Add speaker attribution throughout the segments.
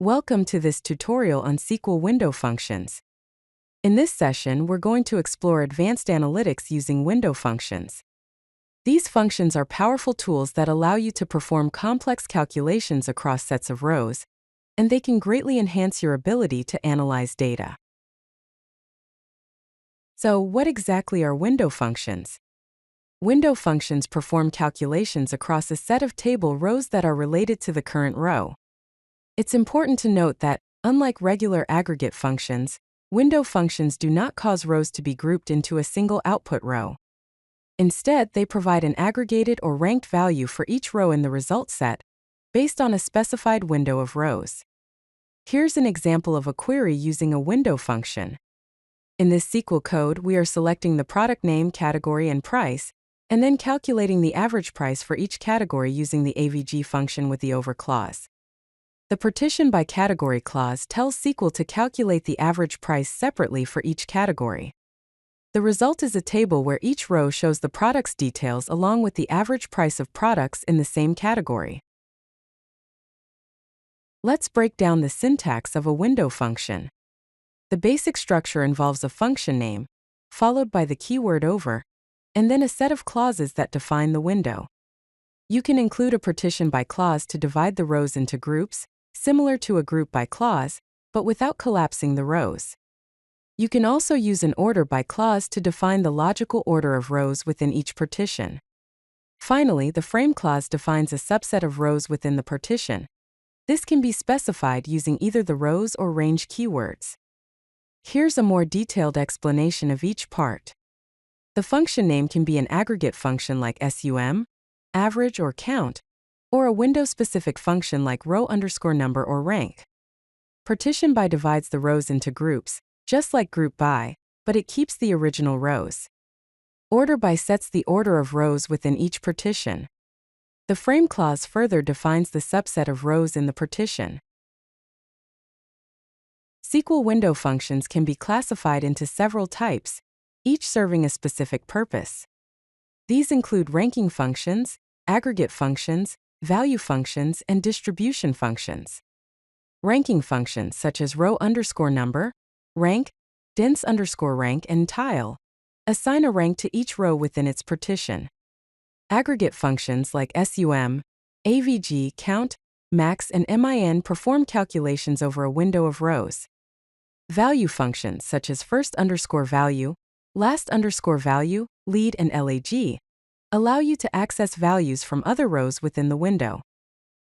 Speaker 1: Welcome to this tutorial on SQL Window Functions. In this session, we're going to explore advanced analytics using window functions. These functions are powerful tools that allow you to perform complex calculations across sets of rows, and they can greatly enhance your ability to analyze data. So, what exactly are window functions? Window functions perform calculations across a set of table rows that are related to the current row. It's important to note that, unlike regular aggregate functions, window functions do not cause rows to be grouped into a single output row. Instead, they provide an aggregated or ranked value for each row in the result set, based on a specified window of rows. Here's an example of a query using a window function. In this SQL code, we are selecting the product name, category, and price, and then calculating the average price for each category using the AVG function with the over clause. The partition by category clause tells SQL to calculate the average price separately for each category. The result is a table where each row shows the product's details along with the average price of products in the same category. Let's break down the syntax of a window function. The basic structure involves a function name, followed by the keyword over, and then a set of clauses that define the window. You can include a partition by clause to divide the rows into groups, similar to a group by clause, but without collapsing the rows. You can also use an order by clause to define the logical order of rows within each partition. Finally, the frame clause defines a subset of rows within the partition. This can be specified using either the rows or range keywords. Here's a more detailed explanation of each part. The function name can be an aggregate function like sum, average or count, or a window-specific function like row_number or rank. Partition by divides the rows into groups, just like group by, but it keeps the original rows. Order by sets the order of rows within each partition. The frame clause further defines the subset of rows in the partition. SQL window functions can be classified into several types, each serving a specific purpose. These include ranking functions, aggregate functions, value functions, and distribution functions. Ranking functions such as row_number, rank, dense_rank, and tile assign a rank to each row within its partition. Aggregate functions like sum, avg, count, max, and min perform calculations over a window of rows. Value functions such as first_value, last_value, lead, and lag allow you to access values from other rows within the window.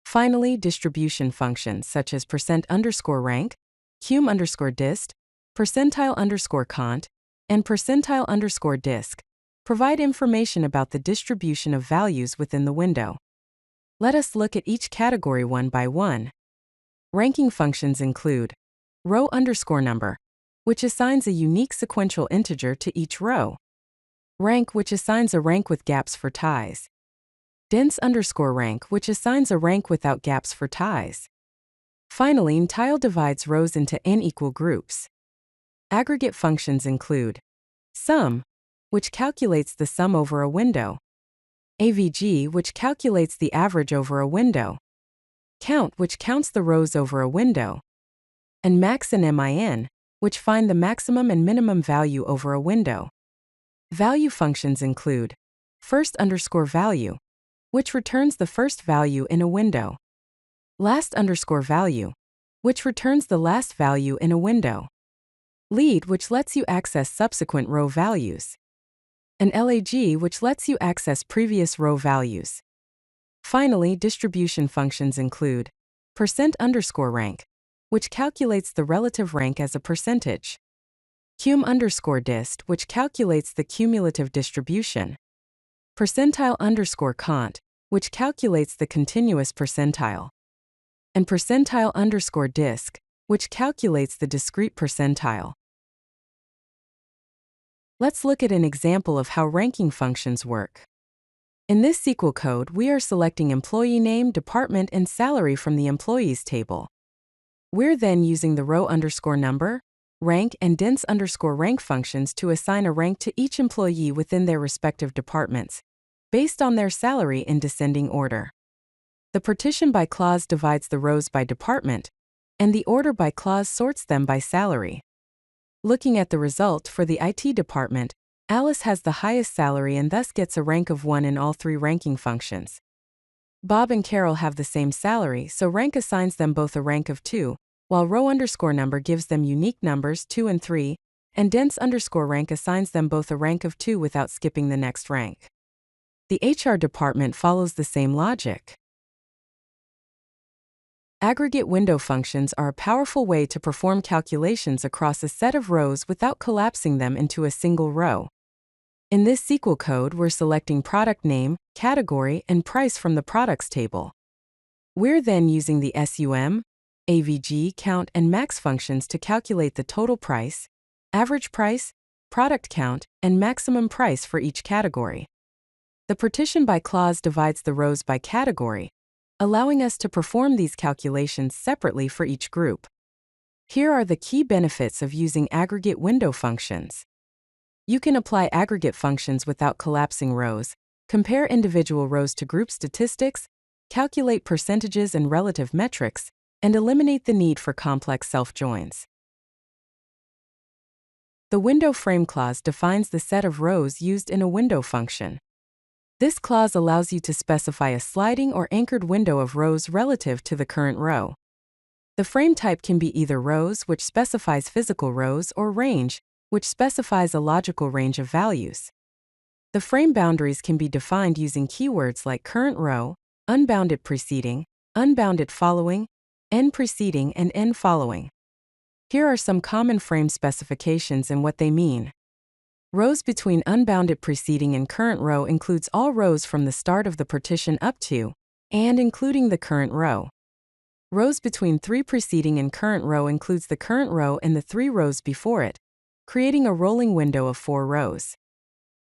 Speaker 1: Finally, distribution functions such as %_rank, cum_dist, percentile_cont, and percentile_disk provide information about the distribution of values within the window. Let us look at each category one by one. Ranking functions include row_number, which assigns a unique sequential integer to each row. Rank, which assigns a rank with gaps for ties. Dense_rank, which assigns a rank without gaps for ties. Finally, tile divides rows into n equal groups. Aggregate functions include sum, which calculates the sum over a window. AVG, which calculates the average over a window. Count, which counts the rows over a window. And max and min, which find the maximum and minimum value over a window. Value functions include first_value, which returns the first value in a window. Last_value, which returns the last value in a window. Lead, which lets you access subsequent row values. And lag, which lets you access previous row values. Finally, distribution functions include %_rank, which calculates the relative rank as a percentage. Cum_dist, which calculates the cumulative distribution. Percentile_cont, which calculates the continuous percentile. And percentile_disk, which calculates the discrete percentile. Let's look at an example of how ranking functions work. In this SQL code, we are selecting employee name, department, and salary from the employees table. We're then using the row_number, rank, and dense_rank functions to assign a rank to each employee within their respective departments, based on their salary in descending order. The partition by clause divides the rows by department, and the order by clause sorts them by salary. Looking at the result for the IT department, Alice has the highest salary and thus gets a rank of 1 in all 3 ranking functions. Bob and Carol have the same salary, so rank assigns them both a rank of 2, while row_number gives them unique numbers 2 and 3, and dense_rank assigns them both a rank of 2 without skipping the next rank. The HR department follows the same logic. Aggregate window functions are a powerful way to perform calculations across a set of rows without collapsing them into a single row. In this SQL code, we're selecting product name, category, and price from the products table. We're then using the SUM, AVG, count, and max functions to calculate the total price, average price, product count, and maximum price for each category. The partition by clause divides the rows by category, allowing us to perform these calculations separately for each group. Here are the key benefits of using aggregate window functions. You can apply aggregate functions without collapsing rows, compare individual rows to group statistics, calculate percentages and relative metrics, and eliminate the need for complex self-joins. The window frame clause defines the set of rows used in a window function. This clause allows you to specify a sliding or anchored window of rows relative to the current row. The frame type can be either rows, which specifies physical rows, or range, which specifies a logical range of values. The frame boundaries can be defined using keywords like current row, unbounded preceding, unbounded following, n preceding, and n following. Here are some common frame specifications and what they mean. Rows between unbounded preceding and current row includes all rows from the start of the partition up to, and including the current row. Rows between 3 preceding and current row includes the current row and the 3 rows before it, creating a rolling window of 4 rows.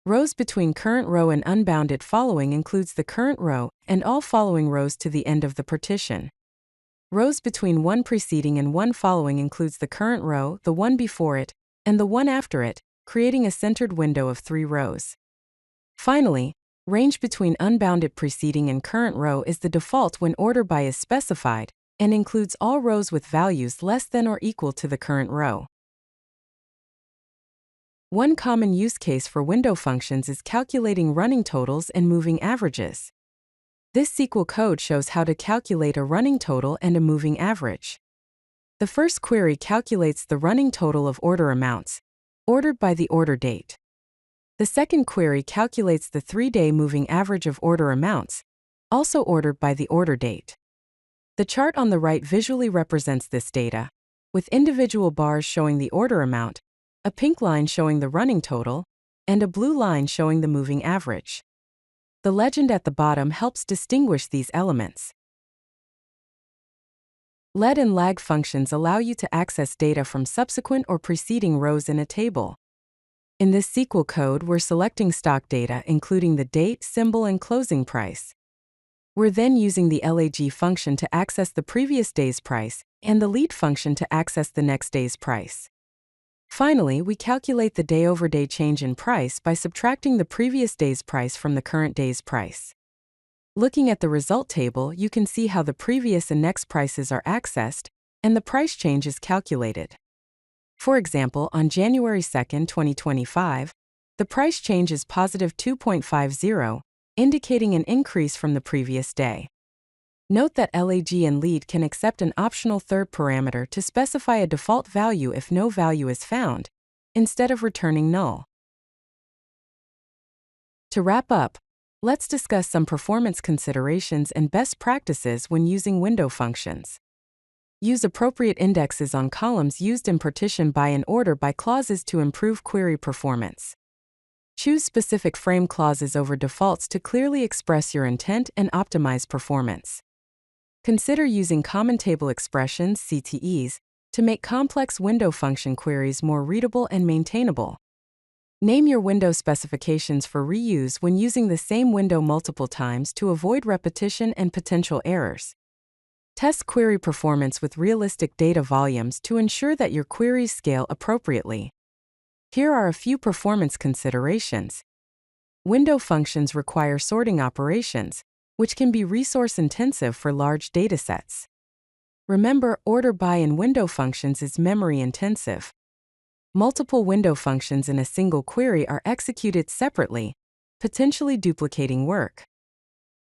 Speaker 1: Rows between current row and unbounded following includes the current row and all following rows to the end of the partition. Rows between 1 preceding and 1 following includes the current row, the one before it, and the one after it, creating a centered window of 3 rows. Finally, range between unbounded preceding and current row is the default when order by is specified, and includes all rows with values less than or equal to the current row. One common use case for window functions is calculating running totals and moving averages. This SQL code shows how to calculate a running total and a moving average. The first query calculates the running total of order amounts, ordered by the order date. The second query calculates the 3-day moving average of order amounts, also ordered by the order date. The chart on the right visually represents this data, with individual bars showing the order amount, a pink line showing the running total, and a blue line showing the moving average. The legend at the bottom helps distinguish these elements. Lead and lag functions allow you to access data from subsequent or preceding rows in a table. In this SQL code, we're selecting stock data including the date, symbol, and closing price. We're then using the lag function to access the previous day's price and the lead function to access the next day's price. Finally, we calculate the day-over-day change in price by subtracting the previous day's price from the current day's price. Looking at the result table, you can see how the previous and next prices are accessed, and the price change is calculated. For example, on January 2, 2025, the price change is positive 2.50, indicating an increase from the previous day. Note that lag and lead can accept an optional third parameter to specify a default value if no value is found, instead of returning null. To wrap up, let's discuss some performance considerations and best practices when using window functions. Use appropriate indexes on columns used in partition by and order by clauses to improve query performance. Choose specific frame clauses over defaults to clearly express your intent and optimize performance. Consider using common table expressions (CTEs) to make complex window function queries more readable and maintainable. Name your window specifications for reuse when using the same window multiple times to avoid repetition and potential errors. Test query performance with realistic data volumes to ensure that your queries scale appropriately. Here are a few performance considerations. Window functions require sorting operations, which can be resource-intensive for large datasets. Remember, order by in window functions is memory intensive. Multiple window functions in a single query are executed separately, potentially duplicating work.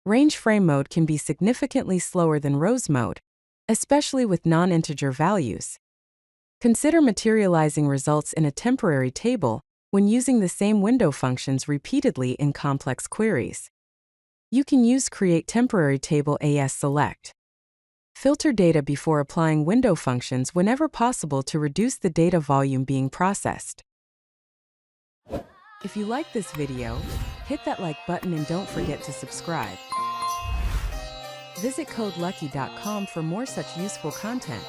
Speaker 1: Range frame mode can be significantly slower than rows mode, especially with non-integer values. Consider materializing results in a temporary table when using the same window functions repeatedly in complex queries. You can use Create Temporary Table as Select. Filter data before applying window functions whenever possible to reduce the data volume being processed. If you like this video, hit that like button and don't forget to subscribe. Visit codelucky.com for more such useful content.